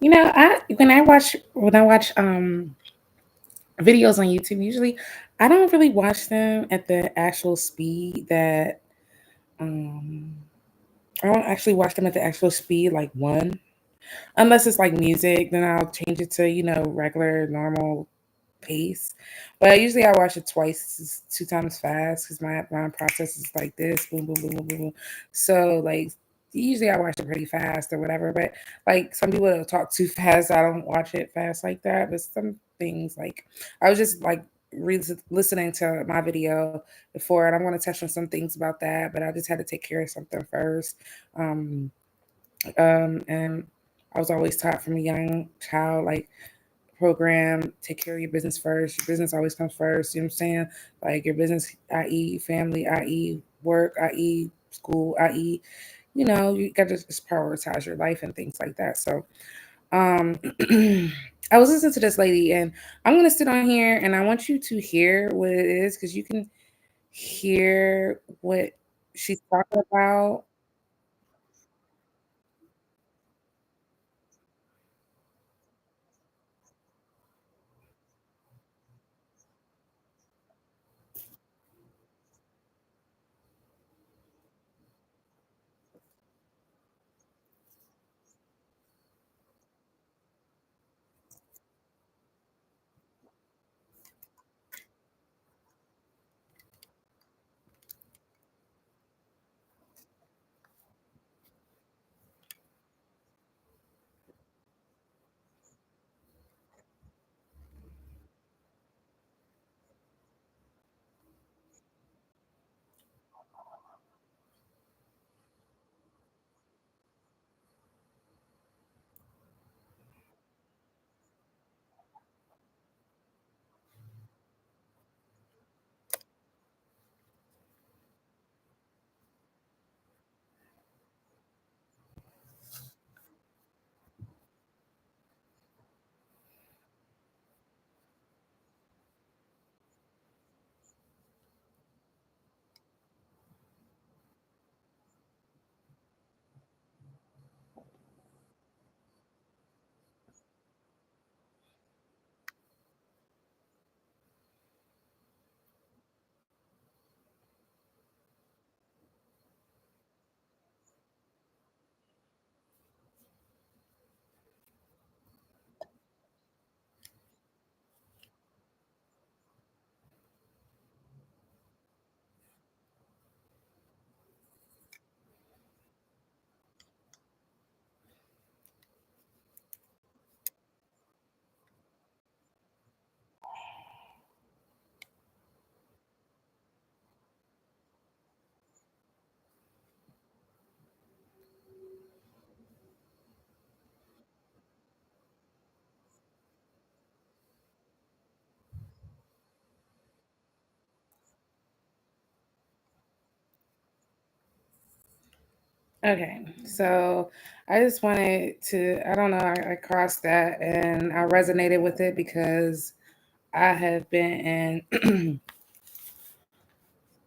I when I watch videos on YouTube, usually I don't really watch them at the actual speed that um I don't actually watch them at the actual speed like one. Unless it's like music, then I'll change it to, regular normal pace. But usually I watch it twice, two times fast because my mind process is like this, boom, boom, boom, boom, boom, boom. So like usually I watch it pretty fast or whatever. But like some people will talk too fast. I don't watch it fast like that. But some things like I was just like listening to my video before, and I'm going to touch on some things about that. But I just had to take care of something first. Um, and I was always taught from a young child, like program, take care of your business first. Your business always comes first. You know what I'm saying? Like your business, i.e., family, i.e., work, i.e., school, i.e., you got to just prioritize your life and things like that. So, um, I was listening to this lady, and I'm going to sit on here and I want you to hear what it is because you can hear what she's talking about. Okay, so I just wanted to, I don't know, I crossed that and I resonated with it because I have been in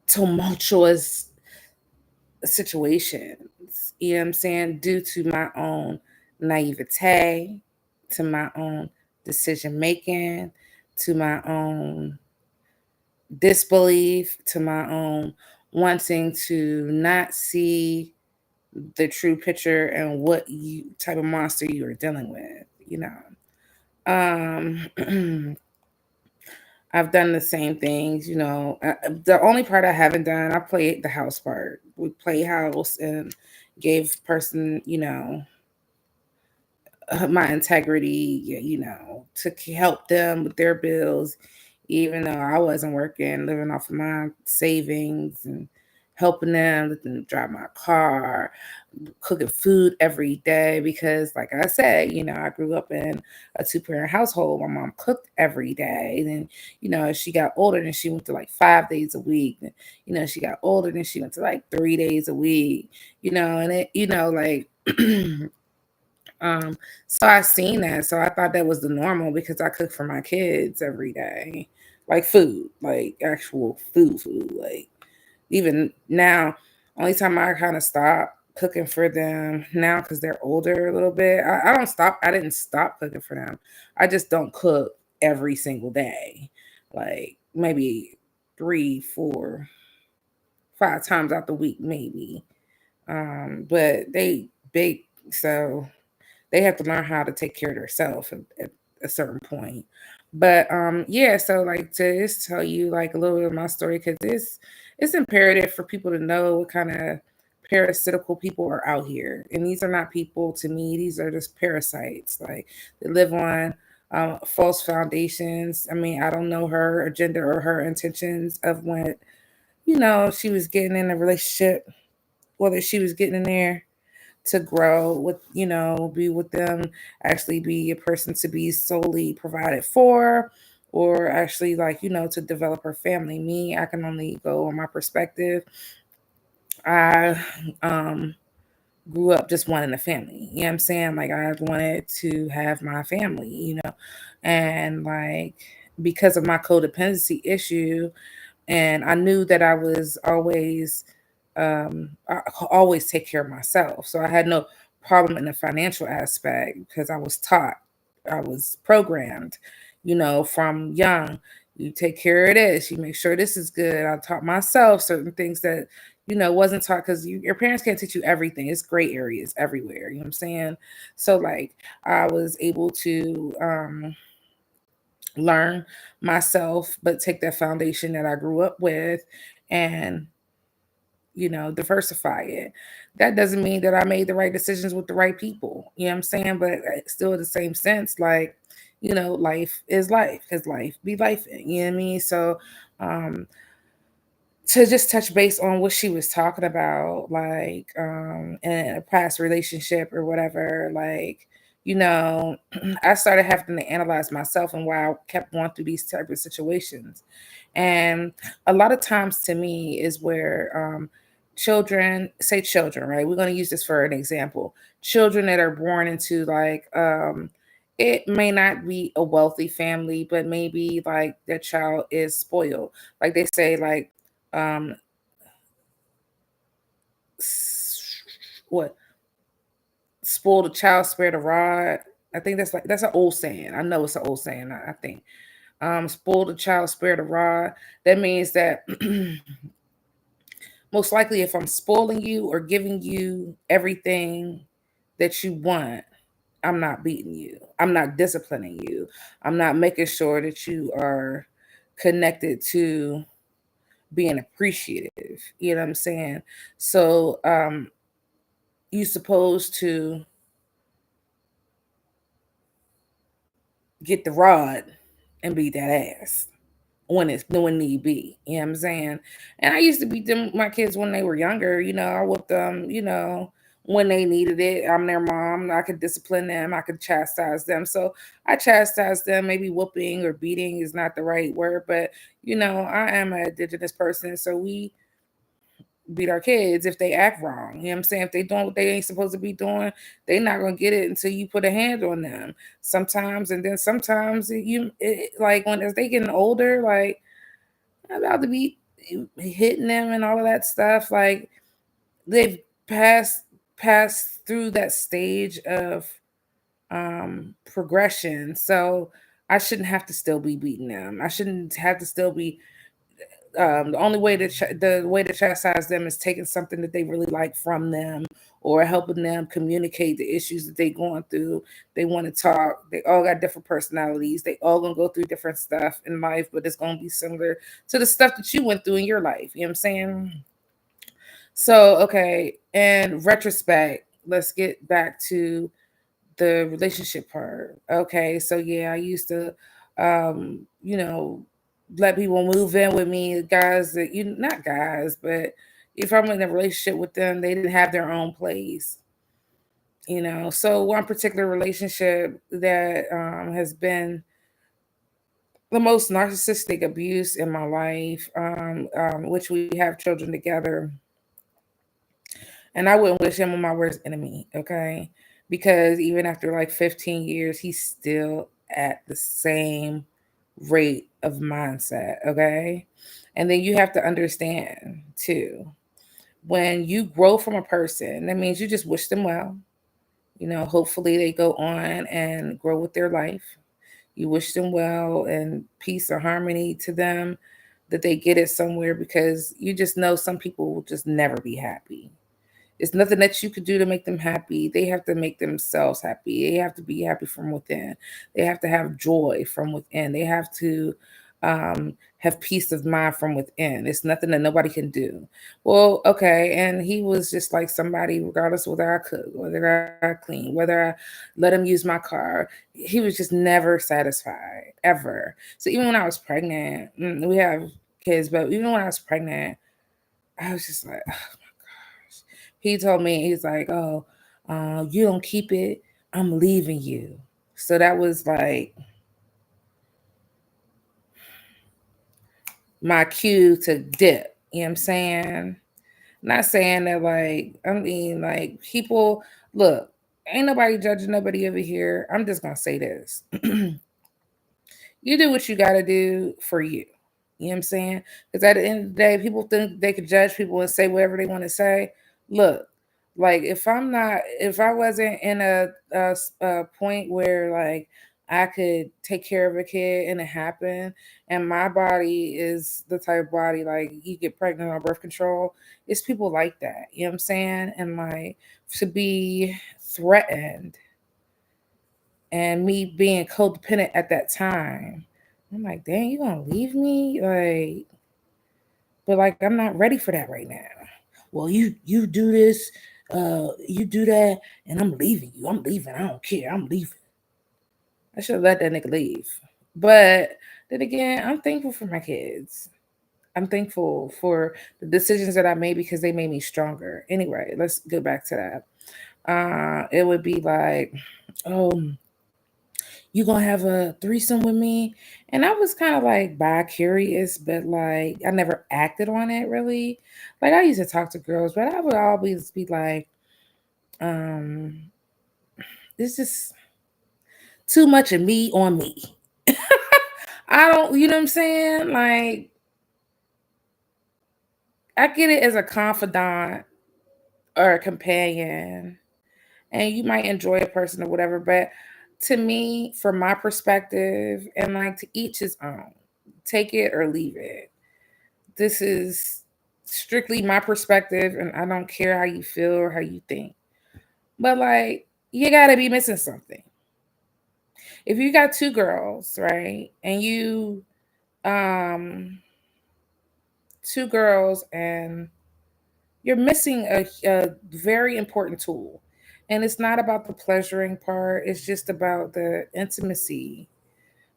tumultuous situations, you know what I'm saying, due to my own naivete, to my own decision making, to my own disbelief, to my own wanting to not see the true picture and what you type of monster you are dealing with. Um I've done the same things. The only part I haven't done, I played the house part. We played house and gave person, my integrity, to help them with their bills, even though I wasn't working, living off of my savings and helping them, let them drive my car, cooking food every day because, like I said, I grew up in a two-parent household. My mom cooked every day. Then, as she got older, then she went to like 5 days a week. Then, she got older, then she went to like 3 days a week. And it, like. So I seen that. So I thought that was the normal because I cook for my kids every day. Like food, like actual food. Like even now, only time I kind of stop cooking for them now because they're older a little bit. I don't stop. I didn't stop cooking for them. I just don't cook every single day. Like maybe three, four, 5 times out the week, maybe. But they bake, so they have to learn how to take care of themselves at a certain point. But yeah, so like to just tell you like a little bit of my story because it's imperative for people to know what kind of parasitical people are out here, and these are not people to me. These are just parasites. Like they live on false foundations. I mean, I don't know her agenda or her intentions of what she was getting in a relationship, whether she was getting in there to grow with, be with them, actually be a person to be solely provided for, or actually like, to develop her family. Me, I can only go on my perspective. I um grew up just wanting a family. You know what I'm saying? Like I wanted to have my family, and like because of my codependency issue, and I knew that I always take care of myself. So I had no problem in the financial aspect because I was taught, I was programmed, from young. You take care of this. You make sure this is good. I taught myself certain things that wasn't taught because your parents can't teach you everything. It's gray areas everywhere. You know what I'm saying? So like I was able to learn myself, but take that foundation that I grew up with and diversify it. That doesn't mean that I made the right decisions with the right people. You know what I'm saying? But still, in the same sense, like, life is life, because life be life. You know what I mean? So, um, to just touch base on what she was talking about, like in a past relationship or whatever, like, you know, I started having to analyze myself and why I kept going through these type of situations. And a lot of times to me is where children, say children, right? We're going to use this for an example. Children that are born into like it may not be a wealthy family, but maybe like their child is spoiled. Like they say, like um what, spoil the child, spare the rod. I think that's an old saying. I know it's an old saying. I think spoil the child, spare the rod. That means that most likely if I'm spoiling you or giving you everything that you want, I'm not beating you, I'm not disciplining you, I'm not making sure that you are connected to being appreciative. You know what I'm saying? So you supposed to get the rod and beat that ass when need be. You know what I'm saying? And I used to beat them my kids when they were younger. I whipped them. When they needed it. I'm their mom. I could discipline them. I could chastise them. So I chastised them. Maybe whooping or beating is not the right word, but I am an indigenous person, so we beat our kids if they act wrong. You know what I'm saying? If they doing what they ain't supposed to be doing, they not gonna get it until you put a hand on them. Sometimes, and then sometimes like when as they getting older, like I'm about to be hitting them and all of that stuff. Like they've passed through that stage of progression. So I shouldn't have to still be beating them. I shouldn't have to still be the only way to the way to chastise them is taking something that they really like from them, or helping them communicate the issues that they going through. They want to talk. They all got different personalities. They all gonna go through different stuff in life, but it's gonna be similar to the stuff that you went through in your life. You know what I'm saying? So okay, in retrospect, let's get back to the relationship part. Okay, so yeah, I used to, you know, let people move in with me, guys that not guys, but if I'm in a relationship with them, they didn't have their own place. So one particular relationship that has been the most narcissistic abuse in my life, which we have children together, and I wouldn't wish him on my worst enemy, okay? Because even after like 15 years, he's still at the same rate of mindset, okay? And then you have to understand too When you grow from a person, that means you just wish them well. Hopefully they go on and grow with their life. You wish them well and peace or harmony to them, that they get it somewhere, because you just know some people will just never be happy. It's nothing that you could do to make them happy. They have to make themselves happy. They have to be happy from within. They have to have joy from within. They have to have peace of mind from within. It's nothing that nobody can do. Well, okay. And he was just like somebody, regardless whether I cook, whether I clean, whether I let him use my car, he was just never satisfied, ever. So even when I was pregnant, we have kids, but even when I was pregnant, I was just like, he told me, he's like, "Oh, you don't keep it, I'm leaving you." So that was like my cue to dip. You know what I'm saying? Not saying that, like, I mean, like, people, look, ain't nobody judging nobody over here. I'm just gonna say this. You do what you gotta do for you. You know what I'm saying? Because at the end of the day, people think they could judge people and say whatever they want to say. Look, like, if I wasn't in a point where, like, I could take care of a kid and it happened, and my body is the type of body, like, you get pregnant on birth control. It's people like that. You know what I'm saying? And like, to be threatened, and me being codependent at that time, I'm like, dang, you gonna leave me? Like, but like, I'm not ready for that right now. Well, you do this, you do that, and I'm leaving you. I'm leaving. I don't care. I'm leaving. I should have let that nigga leave. But then again, I'm thankful for my kids. I'm thankful for the decisions that I made because they made me stronger. Anyway, let's go back to that. It would be like, oh, you gonna have a threesome with me? And I was kind of like bi curious, but like I never acted on it really. Like, I used to talk to girls, but I would always be like, um, this is too much of me on me. I don't, you know what I'm saying? Like, I get it as a confidant or a companion, and you might enjoy a person or whatever, but to me, from my perspective, and like, to each his own, take it or leave it. This is strictly my perspective, and I don't care how you feel or how you think. But like, you gotta be missing something. If you got two girls, right, and you um two girls, and you're missing a very important tool. And it's not about the pleasuring part, it's just about the intimacy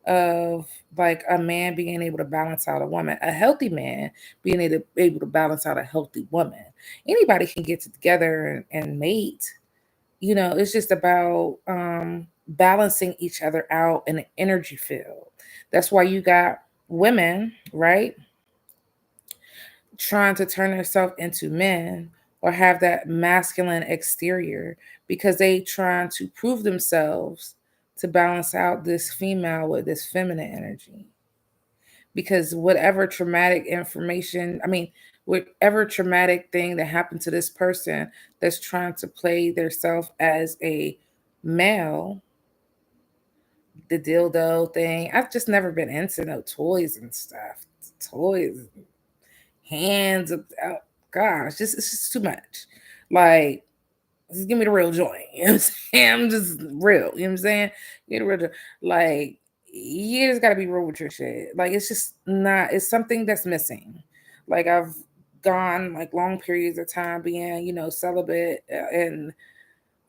of, like, a man being able to balance out a woman, a healthy man being able to balance out a healthy woman. Anybody can get together and mate. It's just about balancing each other out in an energy field. That's why you got women, right, trying to turn themselves into men or have that masculine exterior, because they trying to prove themselves to balance out this female with this feminine energy. Because whatever traumatic information, I mean, whatever traumatic thing that happened to this person that's trying to play their self as a male, the dildo thing, I've just never been into no toys and stuff. Toys, hands, oh, gosh, it's just too much. Like, just give me the real joint. You know what I'm saying? I'm just real. You know what I'm saying? Get rid of, like, you just gotta be real with your shit. Like, it's just not, it's something that's missing. Like, I've gone like long periods of time being, celibate, and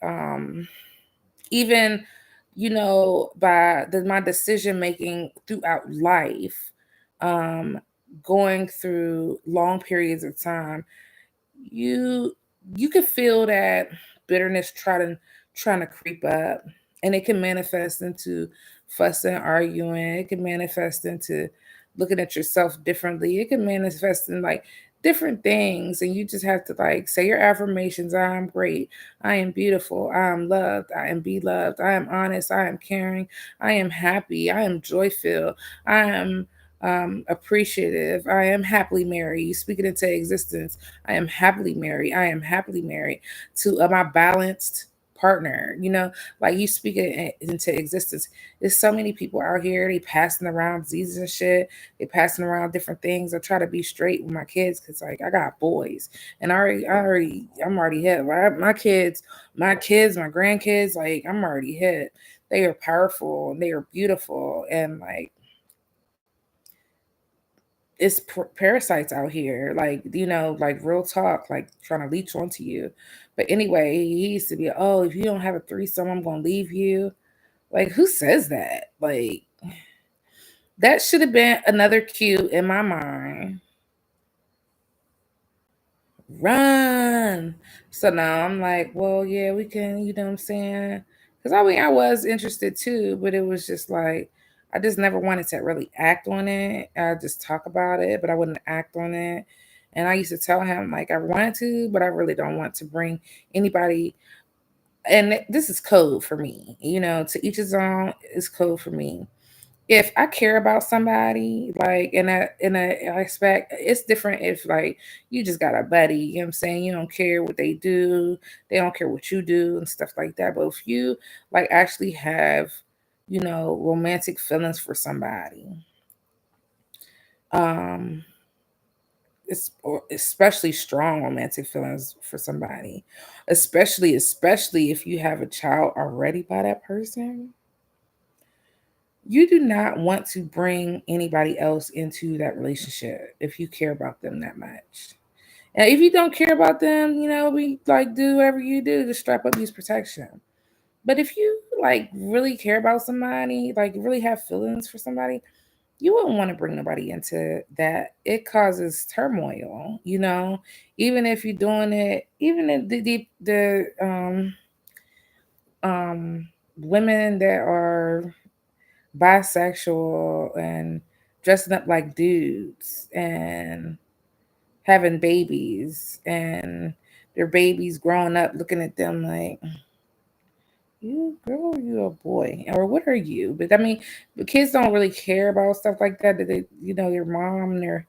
um even, by my decision making throughout life, um, going through long periods of time, you you could feel that bitterness trying to creep up, and it can manifest into fussing, arguing. It can manifest into looking at yourself differently. It can manifest in like different things, and you just have to like say your affirmations. I am great. I am beautiful. I am loved. I am beloved. I am honest. I am caring. I am happy. I am joy filled. I am appreciative. I am happily married. You speak it into existence. I am happily married. I am happily married to my balanced partner. Like you speak it into existence. There's so many people out here. They passing around diseases and shit. They passing around different things. I try to be straight with my kids because like I got boys, and I'm already hit. Right? My kids, my grandkids, like I'm already hit. They are powerful and they are beautiful, and like it's parasites out here, like like real talk, like trying to leech onto you. But anyway, he used to be, oh, if you don't have a threesome, I'm gonna leave you. Like, who says that? Like, that should have been another cue in my mind. Run. So now I'm like, well, yeah, we can, you know what I'm saying? Because I mean, I was interested too, but it was just like, I just never wanted to really act on it. I just talk about it, but I wouldn't act on it. And I used to tell him, like, I wanted to, but I really don't want to bring anybody. And this is code for me, to each his own is code for me. If I care about somebody, like in a aspect, it's different if like you just got a buddy, you know what I'm saying? You don't care what they do, they don't care what you do and stuff like that. But if you like actually have, romantic feelings for somebody, um, or especially strong romantic feelings for somebody, especially if you have a child already by that person, you do not want to bring anybody else into that relationship if you care about them that much. And if you don't care about them, we like do whatever you do to strap up, use protection. But if you like really care about somebody, like really have feelings for somebody, you wouldn't want to bring nobody into that. It causes turmoil, even if you're doing it, even if the women that are bisexual and dressing up like dudes and having babies, and their babies growing up looking at them like, you girl, you a boy, or what are you? But I mean, the kids don't really care about stuff like that. That they, their mom, their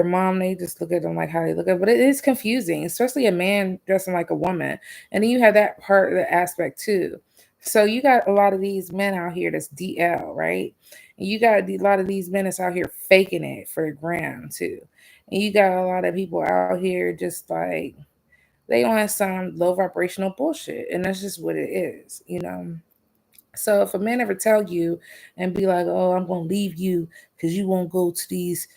mom, they just look at them like how they look at. But it is confusing, especially a man dressing like a woman, and then you have that part of the aspect too. So you got a lot of these men out here that's DL, right? And you got a lot of these men that's out here faking it for the gram too. And you got a lot of people out here just like they on some low vibrational bullshit, and that's just what it is. So if a man ever tell you and be like, "Oh, I'm gonna leave you because you won't go to these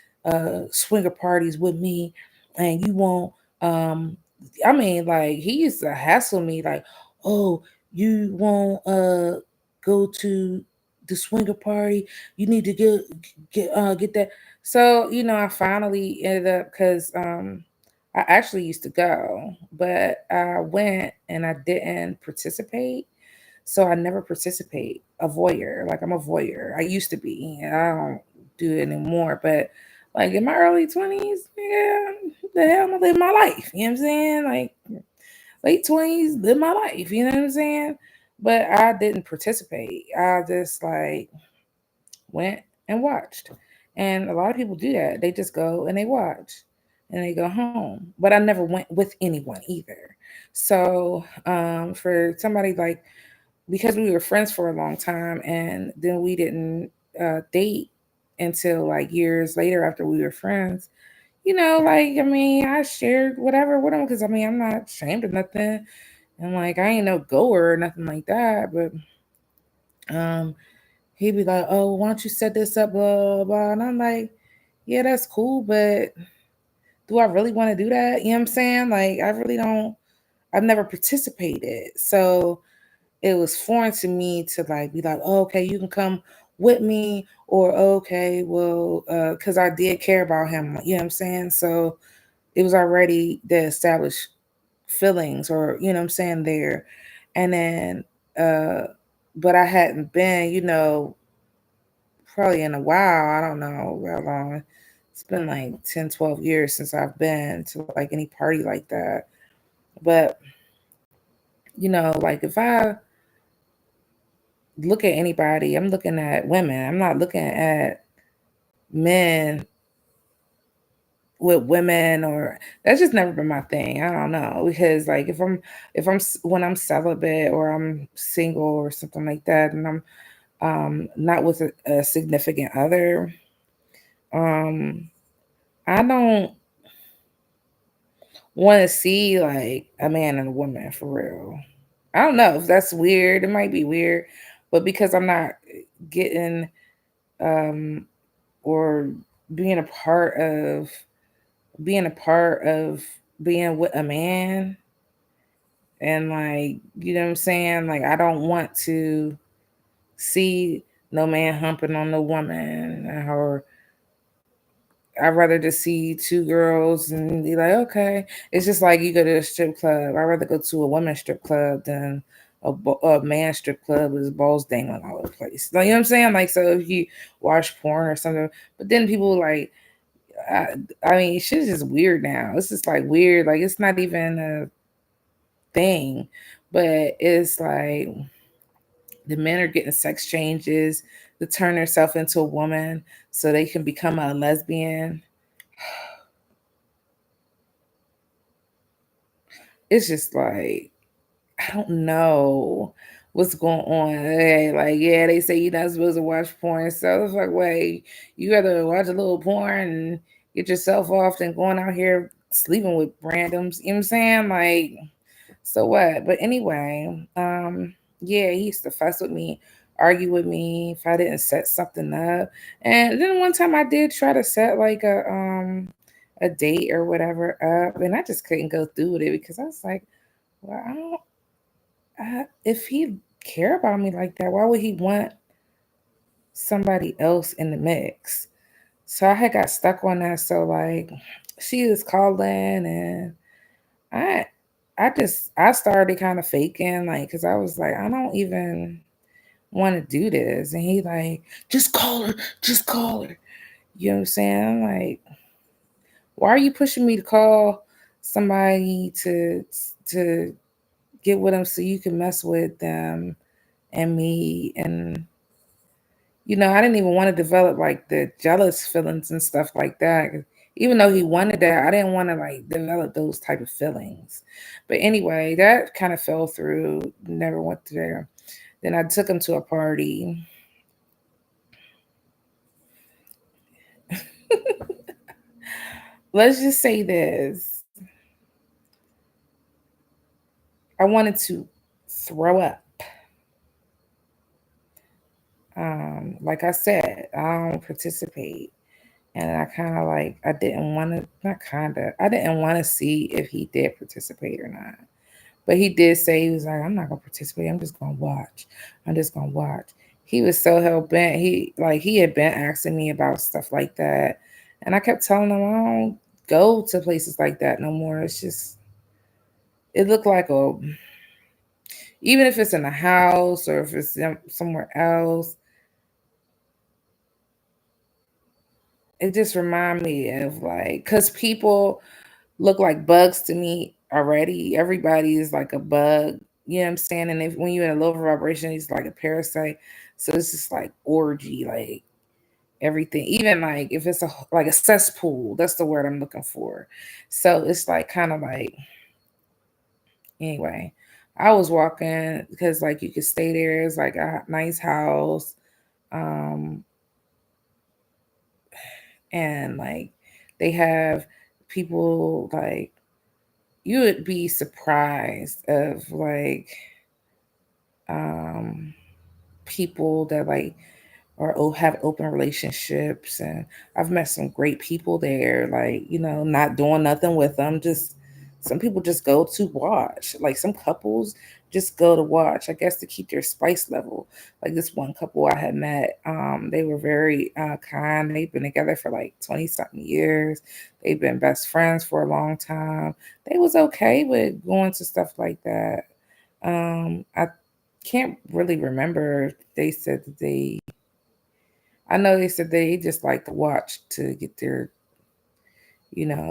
swinger parties with me, and you won't," um, I mean, like he used to hassle me like, "Oh, you won't go to the swinger party. You need to get that." So I finally ended up because I actually used to go, but I went and I didn't participate, so I never participate. A voyeur. Like I'm a voyeur. I used to be. And I don't do it anymore. But like in my early 20s, yeah, the hell I'm living my life. You know what I'm saying? Like late 20s, live my life. You know what I'm saying? But I didn't participate. I just like went and watched. And a lot of people do that. They just go and they watch and they go home. But I never went with anyone either. So for somebody like, because we were friends for a long time and then we didn't date until like years later after we were friends, like I mean I shared whatever with him because I mean I'm not ashamed of nothing, and like I ain't no goer or nothing like that. But um he'd be like, oh, why don't you set this up, blah blah blah, and I'm like, yeah, that's cool, but do I really want to do that? You know what I'm saying? Like I really don't. I've never participated, so it was foreign to me to like be like, oh, okay, you can come with me, or okay, well, because I did care about him, you know what I'm saying? So it was already the established feelings, or what I'm saying there, and then, uh, but I hadn't been, probably in a while. I don't know how long. It's been like 10, 12 years since I've been to like any party like that. But like if I look at anybody, I'm looking at women. I'm not looking at men with women, or that's just never been my thing. I don't know, because like when I'm celibate or I'm single or something like that, and I'm not with a significant other, um I don't want to see like a man and a woman for real. I don't know if that's weird. It might be weird, but because I'm not getting um or being a part of being a part of being with a man, and like, you know what I'm saying? Like, I don't want to see no man humping on no woman, or I'd rather just see two girls and be like, okay. It's just like you go to a strip club. I'd rather go to a women's strip club than a man's strip club with his balls dangling all over the place. Like, you know what I'm saying? Like, so if you watch porn or something, but then people like, I, I mean, shit's just weird now. It's just like weird. Like, it's not even a thing, but it's like the men are getting sex changes to turn themselves into a woman so they can become a lesbian. It's just like, I don't know what's going on. Hey, like, yeah, they say you're not supposed to watch porn. So it's like, wait, you gotta watch a little porn and get yourself off than going out here sleeping with randoms. You know what I'm saying? Like, so what? But anyway, yeah, he used to fuss with me, argue with me if I didn't set something up. And then one time I did try to set like a date or whatever up, and I just couldn't go through with it because I was like, well, I don't if he care about me like that, why would he want somebody else in the mix? So I had got stuck on that. So like, she was calling, and I I started kind of faking, like, because I was like, I don't even want to do this, and he like, just call her. You know what I'm saying? I'm like, why are you pushing me to call somebody to get with them so you can mess with them and me? And I didn't even want to develop like the jealous feelings and stuff like that. Even though he wanted that, I didn't want to like develop those type of feelings. But anyway, that kind of fell through. Never went there. Then I took him to a party. Let's just say this: I wanted to throw up. Like I said, I don't participate. And I kind of like, I didn't want to, not kind of, I didn't want to see if he did participate or not. But he did say, he was like, I'm not gonna participate. I'm just gonna watch. I'm just gonna watch. He was so hell bent. He had been asking me about stuff like that, and I kept telling him I don't go to places like that no more. It's just, it looked like a, even if it's in a house or if it's somewhere else, it just remind me of like, cause people look like bugs to me already. Everybody is like a bug. You know what I'm saying? And if when you're in a low vibration, it's like a parasite. So it's just like orgy, like everything. Even like if it's like a cesspool, that's the word I'm looking for. So it's like kind of like, anyway. I was walking because like you could stay there. It's like a nice house. Um and like they have people like, you would be surprised of like um people that like have open relationships, and I've met some great people there, like, not doing nothing with them, just some people just go to watch, like some couples just go to watch, I guess, to keep their spice level. Like this one couple I had met, they were very kind. They've been together for like 20 something years. They've been best friends for a long time. They was okay with going to stuff like that. I can't really remember. They said that I know they said they just like to watch to get their,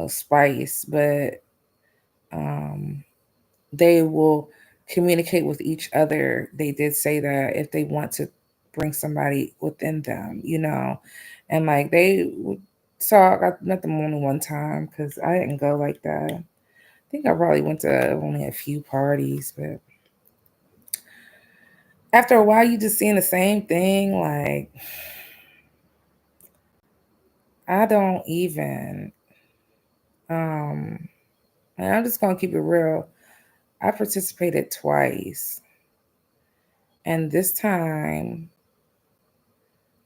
spice, but um, they will communicate with each other. They did say that if they want to bring somebody within them, and like they would talk. I met them only one time because I didn't go like that. I think I probably went to only a few parties, but after a while, you just seeing the same thing. Like, I don't even, um, and I'm just gonna keep it real. I participated twice, and this time,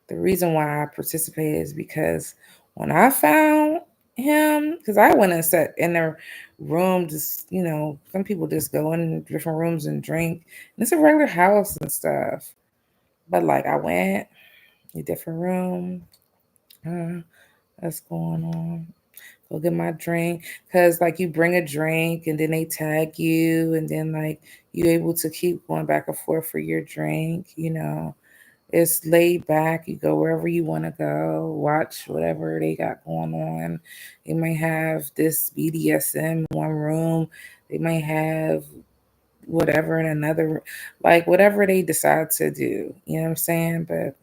the reason why I participated is because when I found him, because I went and sat in their room, just some people just go in different rooms and drink. And it's a regular house and stuff, but like I went a different room. Uh, what's going on? Go get my drink, because like you bring a drink and then they tag you, and then like you able to keep going back and forth for your drink. It's laid back. You go wherever you want to go, watch whatever they got going on. They might have this BDSM in one room. They might have whatever in another, like whatever they decide to do. You know what I'm saying? But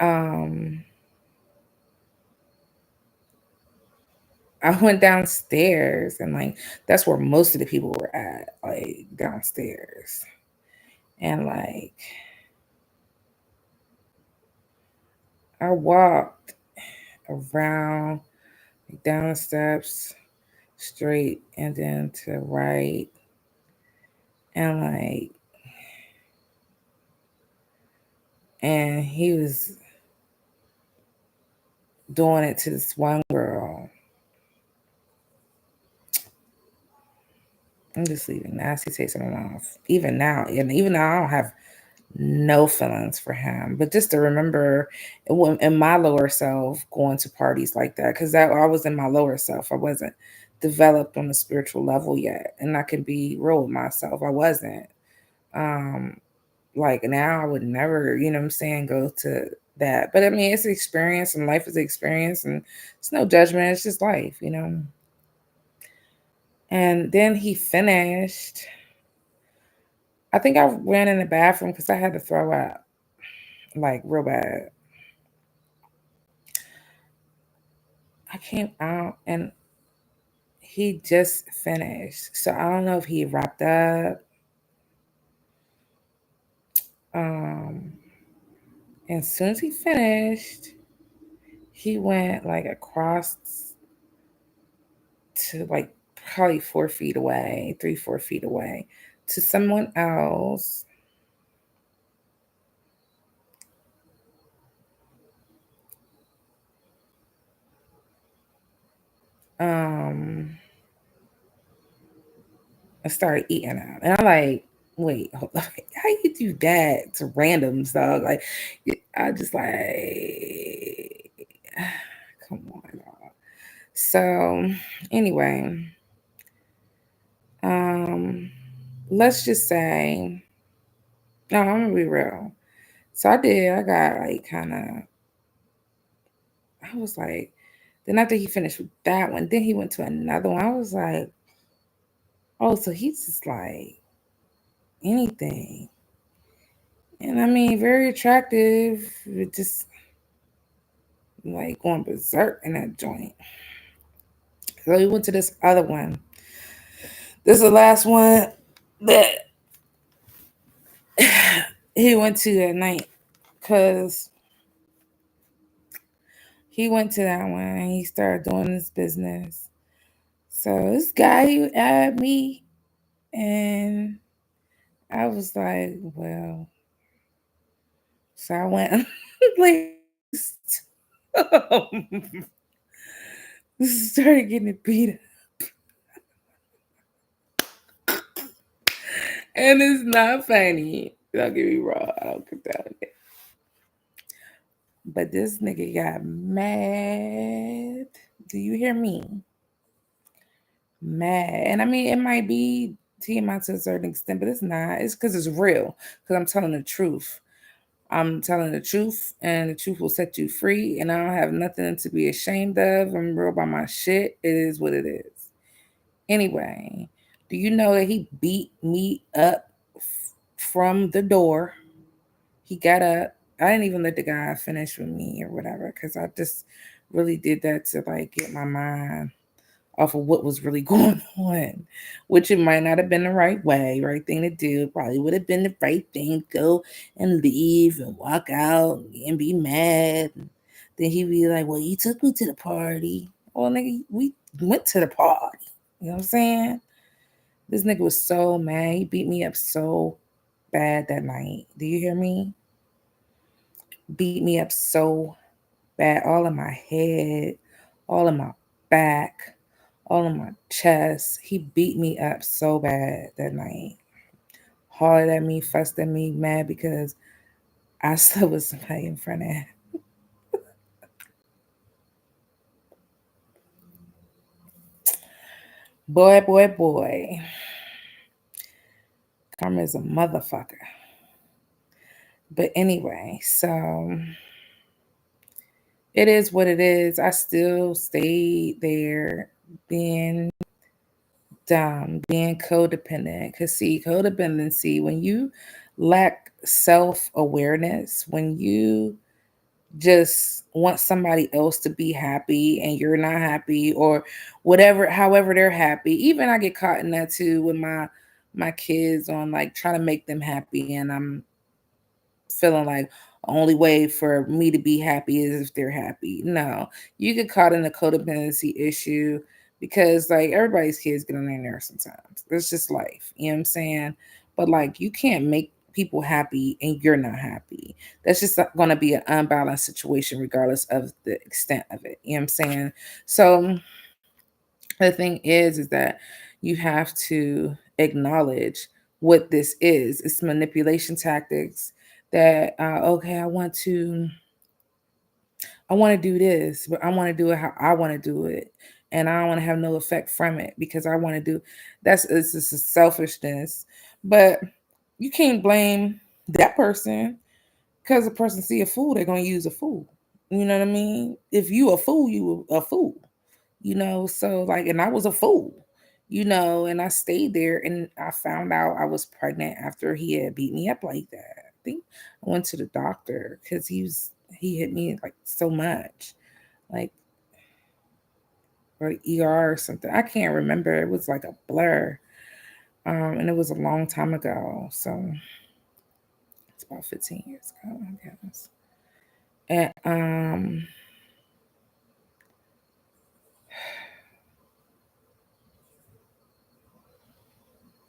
um, I went downstairs, and like that's where most of the people were at, like downstairs, and like I walked around, down the steps, straight, and then to right, and like, and he was doing it to this one girl. I'm just leaving nasty taste in my mouth. Even now, and even now, I don't have no feelings for him. But just to remember, in my lower self, going to parties like that, because I was in my lower self. I wasn't developed on a spiritual level yet, and I can be real with myself. I wasn't. Um, like now, I would never, what I'm saying, go to that. But I mean, it's an experience, and life is an experience, and it's no judgment. It's just life. And then he finished. I think I ran in the bathroom because I had to throw up, like real bad. I came out and he just finished. So I don't know if he wrapped up. Um, and as soon as he finished, he went like across to like probably 4 feet away, 3, 4 feet away, to someone else. Um, and started eating out. And I'm like, wait, hold on. How you do that to randoms, dog? Like, I just like, come on, dog. So, anyway, um, let's just say, no, I'm gonna be real. So I did. I got like kind of. I was like, then after he finished with that one, then he went to another one. I was like, oh, so he's just like anything. And I mean, very attractive. Just like going berserk in that joint. So he went to this other one. This is the last one that he went to that night, because he went to that one and he started doing this business. So this guy, he asked me, and I was like, well, so I went like started getting it beat up. And it's not funny. Don't get me wrong. I don't condone it. But this nigga got mad. Do you hear me? Mad. And I mean, it might be TMI to a certain extent, but it's not. It's because it's real. Because I'm telling the truth. I'm telling the truth, and the truth will set you free. And I don't have nothing to be ashamed of. I'm real about my shit. It is what it is. Anyway, do you know that he beat me up from the door. He got up. I didn't even let the guy finish with me or whatever because I just really did that to like get my mind off of what was really going on, which it might not have been the right thing to do. Probably would have been the right thing to go and leave and walk out and be mad. Then he'd be like, "Well, you took me to the party." Well, nigga, we went to the party. You know what I'm saying? This nigga was so mad. He beat me up so bad that night. Do you hear me? Beat me up so bad, all in my head, all in my back, all in my chest. He beat me up so bad that night. Hollered at me, fussed at me, mad because I slept with somebody in front of him. Boy, boy, boy. Karma is a motherfucker. But anyway, so it is what it is. I still stayed there being being codependent. Because, see, codependency, when you lack self awareness, when you just want somebody else to be happy and you're not happy, or whatever, however they're happy. Even I get caught in that too with my kids, on like trying to make them happy, and I'm feeling like the only way for me to be happy is if they're happy. No, you get caught in a codependency issue because like everybody's kids get on their nerves sometimes. It's just life. You know what I'm saying? But like you can't make people happy and you're not happy. That's just going to be an unbalanced situation regardless of the extent of it. You know what I'm saying? So the thing is that you have to acknowledge what this is. It's manipulation tactics that okay, I want to do this, but I want to do it how I want to do it, and I don't want to have no effect from it because I want to do. It's just a selfishness, but you can't blame that person because a person see a fool, they're gonna use a fool. You know what I mean? If you a fool, you a fool. So like, and I was a fool. And I stayed there, and I found out I was pregnant after he had beat me up like that. I think I went to the doctor because he hit me like so much, like, or ER or something. I can't remember. It was like a blur. And it was a long time ago. So it's about 15 years ago, I guess. And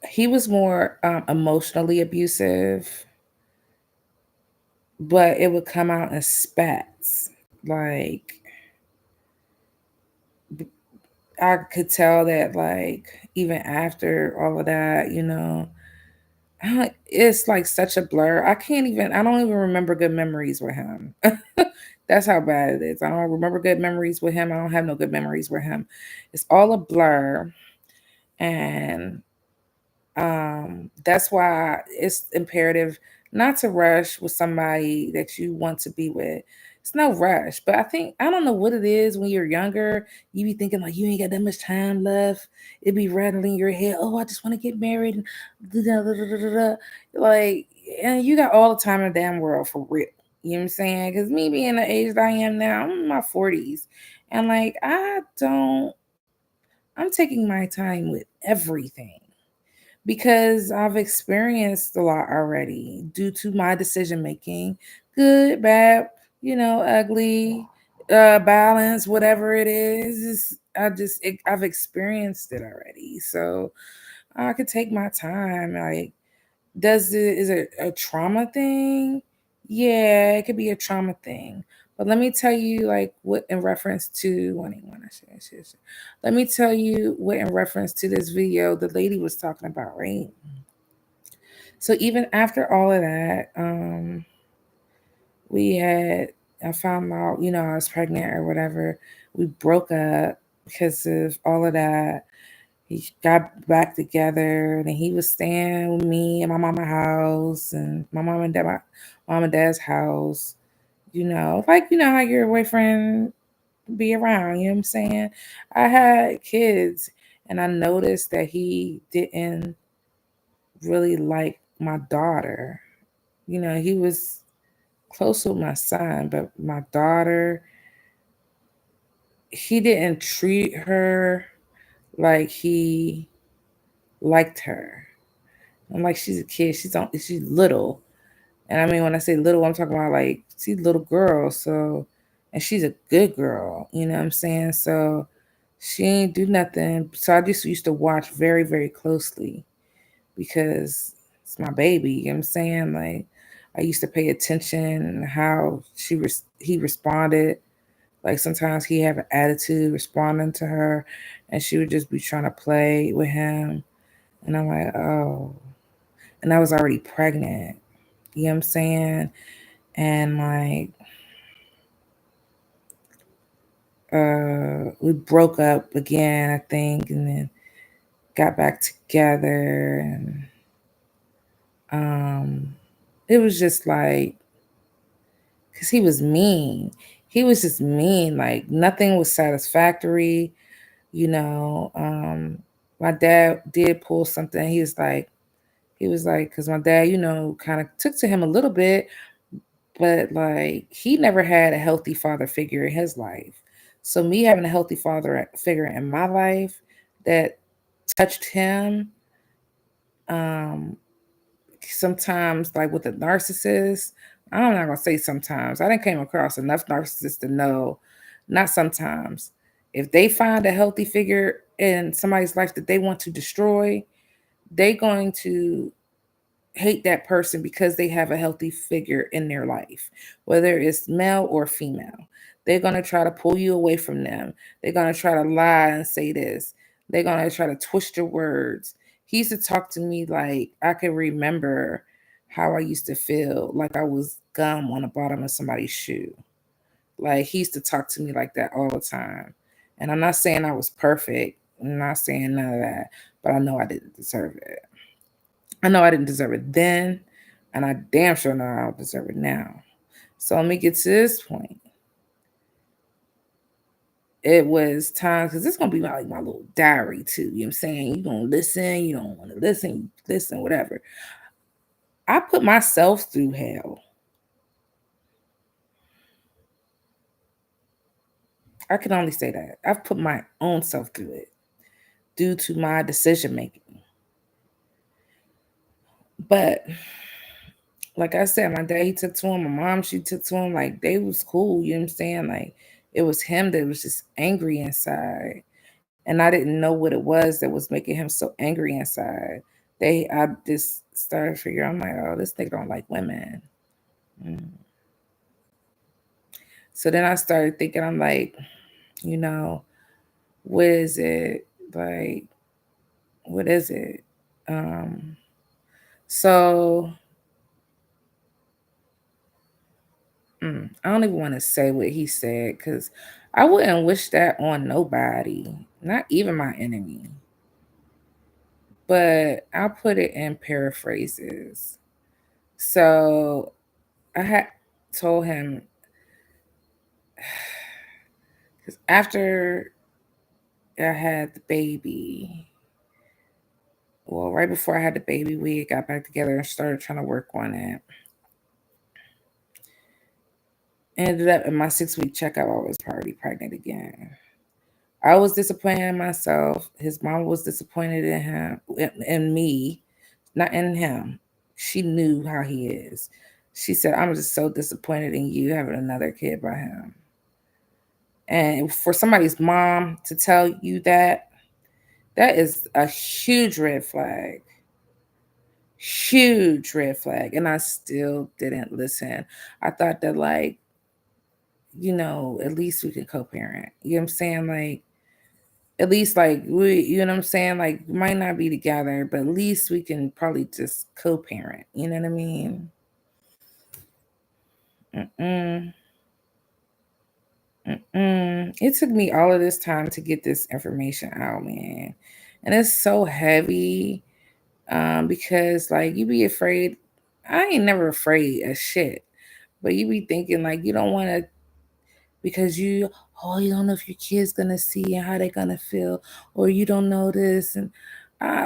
he was more emotionally abusive, but it would come out in spats. Like, I could tell that, like, even after all of that, it's like such a blur. I don't even remember good memories with him. That's how bad it is. I don't remember good memories with him. I don't have no good memories with him. It's all a blur. And that's why it's imperative not to rush with somebody that you want to be with. It's no rush, but I don't know what it is when you're younger. You be thinking like you ain't got that much time left. It be rattling your head. Oh, I just want to get married, and da, da, da, da, da, da. Like, and you got all the time in the damn world for real. You know what I'm saying? Because me being the age that I am now, I'm in my 40s, and like I'm taking my time with everything because I've experienced a lot already due to my decision making, good, bad, ugly, balance, whatever it is. I've experienced it already, so I could take my time. Like, is it a trauma thing? Yeah, it could be a trauma thing. But let me tell you, like, what in reference to 21, let me tell you what in reference to this video the lady was talking about, right? So even after all of that, we had I found out, I was pregnant or whatever. We broke up because of all of that. He got back together, and he was staying with me at my mama's house and my mom and dad's house. Like how your boyfriend be around. You know what I'm saying? I had kids, and I noticed that he didn't really like my daughter. He was close with my son, but my daughter, he didn't treat her like he liked her. I'm like, she's a kid. She's little. And I mean, when I say little, I'm talking about like she's a little girl. So, and she's a good girl. You know what I'm saying? So, she ain't do nothing. So I just used to watch very, very closely because it's my baby. You know what I'm saying? Like, I used to pay attention how he responded. Like sometimes he have an attitude responding to her, and she would just be trying to play with him. And I'm like, oh. And I was already pregnant. You know what I'm saying? And like we broke up again, I think, and then got back together, and um it was just like because he was mean. He was just mean. Like nothing was satisfactory. You know, my dad did pull something. He was like, because my dad, kind of took to him a little bit, but like he never had a healthy father figure in his life. So me having a healthy father figure in my life that touched him, um, sometimes like with a narcissist, I'm not gonna say sometimes. I didn't came across enough narcissists to know, not sometimes. If they find a healthy figure in somebody's life that they want to destroy, they going to hate that person because they have a healthy figure in their life, whether it's male or female. They're going to try to pull you away from them. They're going to try to lie and say this. They're going to try to twist your words. He used to talk to me like I can remember how I used to feel like I was gum on the bottom of somebody's shoe. Like he used to talk to me like that all the time. And I'm not saying I was perfect. I'm not saying none of that, but I know I didn't deserve it. I know I didn't deserve it then, and I damn sure know I don't deserve it now. So let me get to this point. It was time because it's gonna be like my little diary too. You know what I'm saying? You gonna listen, you don't want to listen, you listen, whatever. I put myself through hell. I can only say that. I've put my own self through it due to my decision making. But like I said, my dad he took to him, my mom she took to him. Like they was cool. You know what I'm saying? Like it was him that was just angry inside, and I didn't know what it was that was making him so angry inside. I just started figuring. I'm like, oh, this nigga don't like women. Mm. So then I started thinking. I'm like, you know, what is it like? What is it? Um, so I don't even want to say what he said because I wouldn't wish that on nobody, not even my enemy. But I'll put it in paraphrases. So I had told him because after I had the baby, well, right before I had the baby, we got back together and started trying to work on it. Ended up in my 6 week checkup, I was already pregnant again. I was disappointed in myself. His mom was disappointed in him, in me, not in him. She knew how he is. She said, I'm just so disappointed in you having another kid by him. And for somebody's mom to tell you that, that is a huge red flag. Huge red flag. And I still didn't listen. I thought that, like, at least we could co parent. You know what I'm saying? Like, at least, like, you know what I'm saying? Like, we might not be together, but at least we can probably just co parent. You know what I mean? Mm-mm. Mm-mm. It took me all of this time to get this information out, man. And it's so heavy because, like, you be afraid. I ain't never afraid of shit, but you be thinking, like, you don't want to, because you don't know if your kid's going to see and how they're going to feel, or you don't know this. And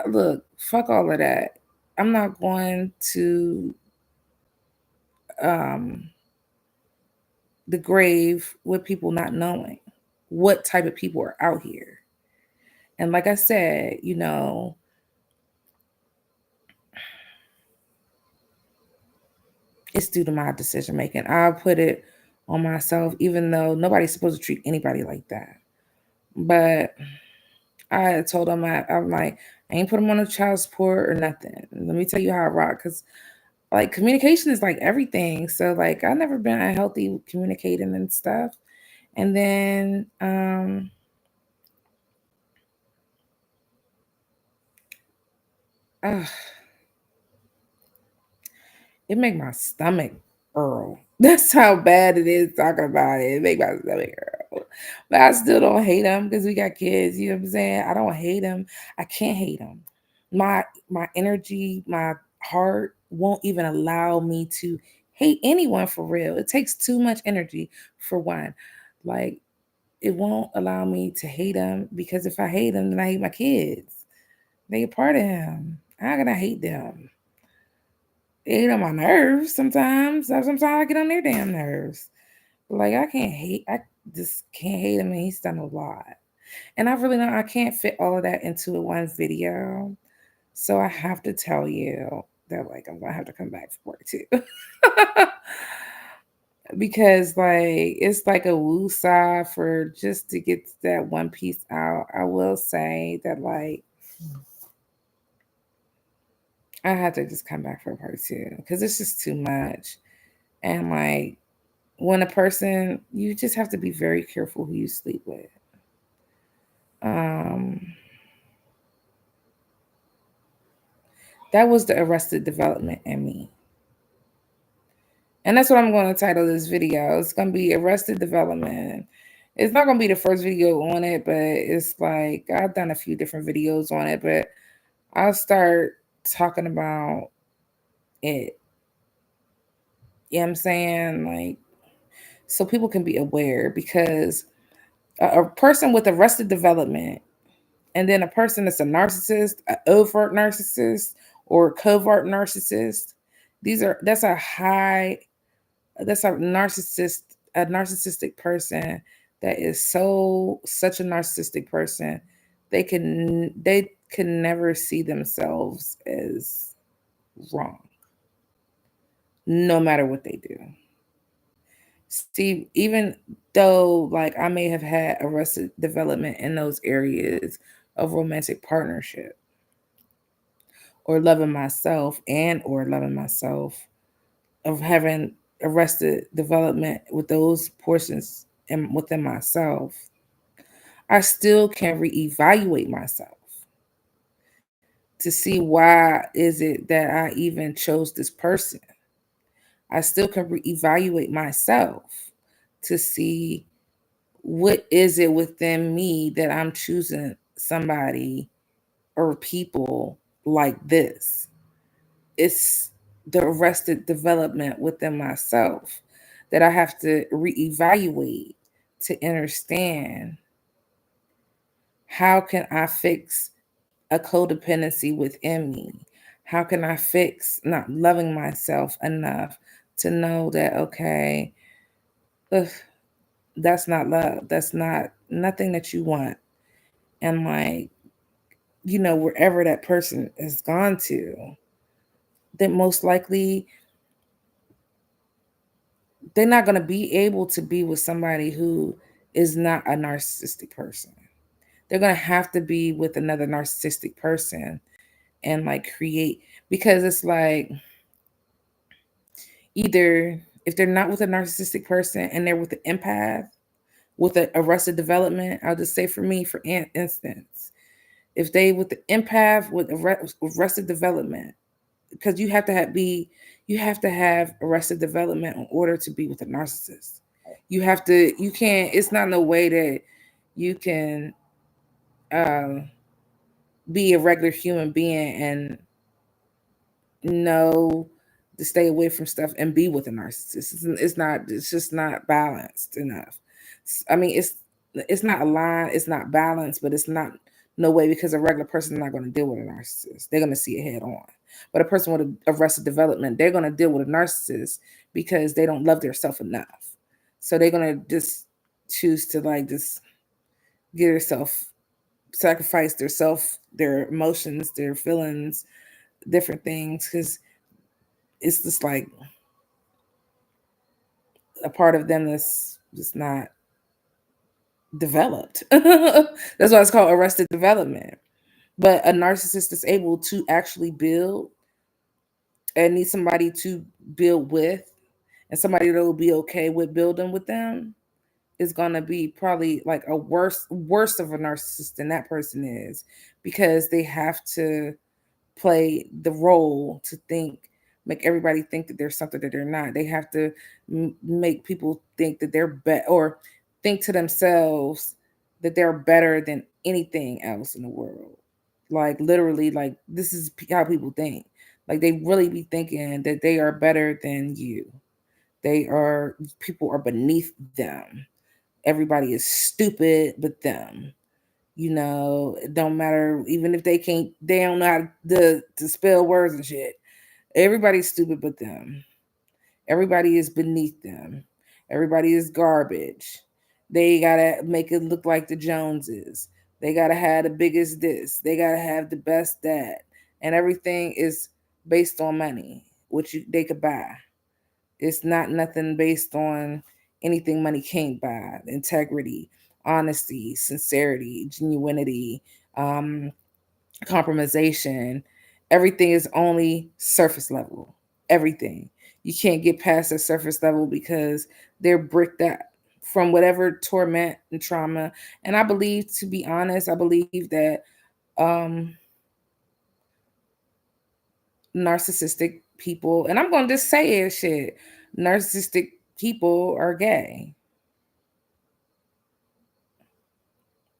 look, fuck all of that. I'm not going to um, the grave with people not knowing what type of people are out here. And like I said, it's due to my decision making. I put it on myself, even though nobody's supposed to treat anybody like that. But I told him, I'm like, I ain't put him on a child support or nothing. Let me tell you how I rock. Because, like, communication is like everything. So, like, I've never been unhealthy communicating and stuff. And then, ugh, it make my stomach hurl. That's how bad it is talking about it. It make my stomach hurl. But I still don't hate him because we got kids. You know what I'm saying? I don't hate him. I can't hate him. My energy, my heart won't even allow me to hate anyone for real. It takes too much energy for one. Like it won't allow me to hate him because if I hate him, then I hate my kids. They a part of him. How can I hate them? They get on my nerves sometimes. Sometimes I get on their damn nerves. Like I can't hate. I just can't hate him, and he's done a lot. And I really know I can't fit all of that into one video. So I have to tell you that like I'm gonna have to come back for it too. Because like it's like a woo saw for just to get that one piece out. I will say that like I have to just come back for part two because it's just too much. And like when a person, you just have to be very careful who you sleep with. Um, that was the arrested development in me. And that's what I'm going to title this video. It's going to be Arrested Development. It's not going to be the first video on it, but it's like I've done a few different videos on it, but I'll start talking about it. You know what I'm saying? Like, so people can be aware because a person with arrested development and then a person that's a narcissist, an overt narcissist, or a covert narcissist, that's a high that's a narcissistic person that is such a narcissistic person they can never see themselves as wrong no matter what they do. See, even though like I may have had arrested development in those areas of romantic partnership or loving myself of having arrested development with those portions within myself, I still can reevaluate myself to see why is it that I even chose this person. I still can reevaluate myself to see what is it within me that I'm choosing somebody or people like this. It's the arrested development within myself that I have to reevaluate to understand how can I fix a codependency within me? How can I fix not loving myself enough to know that okay, ugh, that's not love. That's not nothing that you want. And like, wherever that person has gone to, that most likely they're not going to be able to be with somebody who is not a narcissistic person. They're going to have to be with another narcissistic person and like create, because it's like either if they're not with a narcissistic person and they're with an empath with an arrested development, I'll just say for me, for instance, if they with the empath with arrested development, because you have to have arrested development in order to be with a narcissist. You can't, it's not no way that you can um, be a regular human being and know to stay away from stuff and be with a narcissist. It's not. It's just not balanced enough. I mean, it's not aligned. It's not balanced, but it's not no way because a regular person is not going to deal with a narcissist. They're going to see it head on. But a person with arrested development, they're gonna deal with a narcissist because they don't love themselves enough. So they're gonna just choose to like just get herself sacrifice their self, their emotions, their feelings, different things, because it's just like a part of them that's just not developed. That's why it's called arrested development. But a narcissist is able to actually build and need somebody to build with, and somebody that will be okay with building with them is gonna be probably like a worse of a narcissist than that person is, because they have to play the role to think, make everybody think that there's something that they're not. They have to make people think that they're better, or think to themselves that they're better than anything else in the world. Like literally, like this is how people think. Like they really be thinking that they are better than you. They are, people are beneath them. Everybody is stupid but them. You know, it don't matter, even if they don't know how to spell words and shit. Everybody's stupid but them. Everybody is beneath them. Everybody is garbage. They gotta make it look like the Joneses. They gotta have the biggest this. They gotta have the best that. And everything is based on money, which they could buy. It's not nothing based on anything money can't buy. Integrity, honesty, sincerity, genuinity, um, compromisation. Everything is only surface level. Everything. You can't get past the surface level because they're bricked up from whatever torment and trauma. And I believe, to be honest, I believe that um, narcissistic people, and I'm going to just say it, shit, narcissistic people are gay.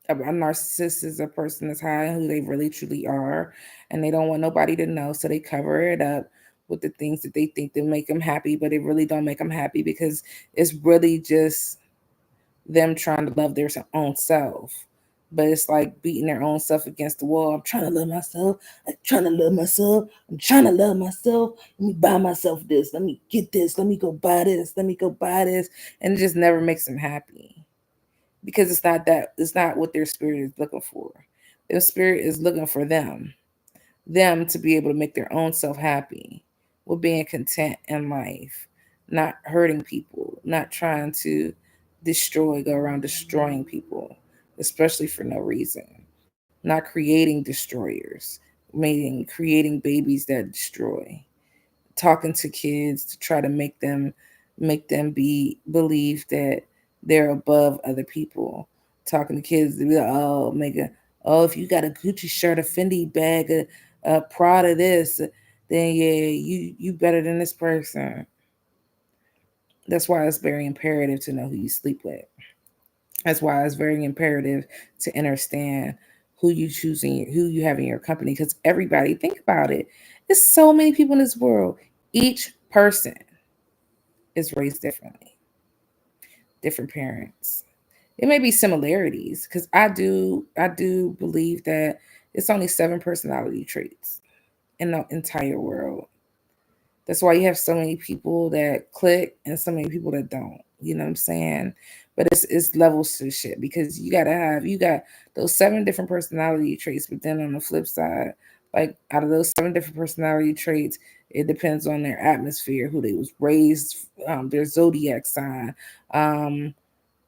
A narcissist is a person that's hiding who they really truly are, and they don't want nobody to know, so they cover it up with the things that they think that make them happy, but it really don't make them happy, because it's really just them trying to love their own self. But it's like beating their own self against the wall. I'm trying to love myself. I'm trying to love myself. I'm trying to love myself. Let me buy myself this. Let me get this. Let me go buy this. Let me go buy this. And it just never makes them happy, because it's not what their spirit is looking for. Their spirit is looking for them to be able to make their own self happy with being content in life, not hurting people, not trying to go around destroying people, especially for no reason, not creating destroyers, meaning creating babies that destroy, talking to kids to try to make them believe that they're above other people. Talking to kids to be like, oh, if you got a Gucci shirt, a Fendi bag, a Prada this, then yeah, you better than this person. That's why it's very imperative to know who you sleep with. That's why it's very imperative to understand who you choosing, who you have in your company. Because everybody, think about it, there's so many people in this world. Each person is raised differently, different parents. It may be similarities, because I do believe that it's only 7 personality traits in the entire world. That's why you have so many people that click and so many people that don't. You know what I'm saying? But it's levels to shit, because you got those 7 different personality traits, but then on the flip side, like out of those 7 different personality traits, it depends on their atmosphere, who they was raised, their zodiac sign, um,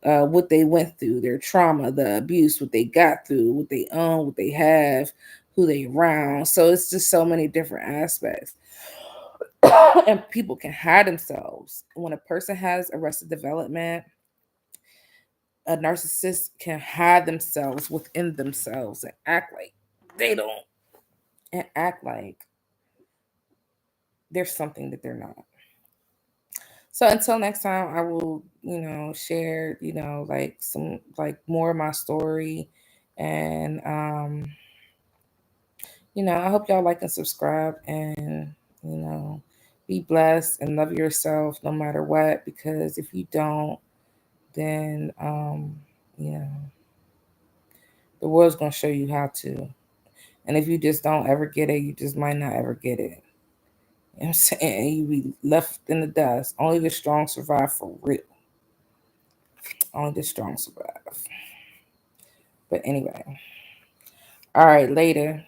what they went through, their trauma, the abuse, what they got through, what they own, what they have, who they around. So it's just so many different aspects. And people can hide themselves. When a person has arrested development, a narcissist can hide themselves within themselves and act like they don't, and act like there's something that they're not. So until next time, I will, share, like some, like more of my story. And, I hope y'all like and subscribe, and, you know, be blessed and love yourself no matter what, because if you don't, then, you know, the world's going to show you how to. And if you just don't ever get it, you just might not ever get it. You know what I'm saying? And you be left in the dust. Only the strong survive for real. Only the strong survive. But anyway. All right, later.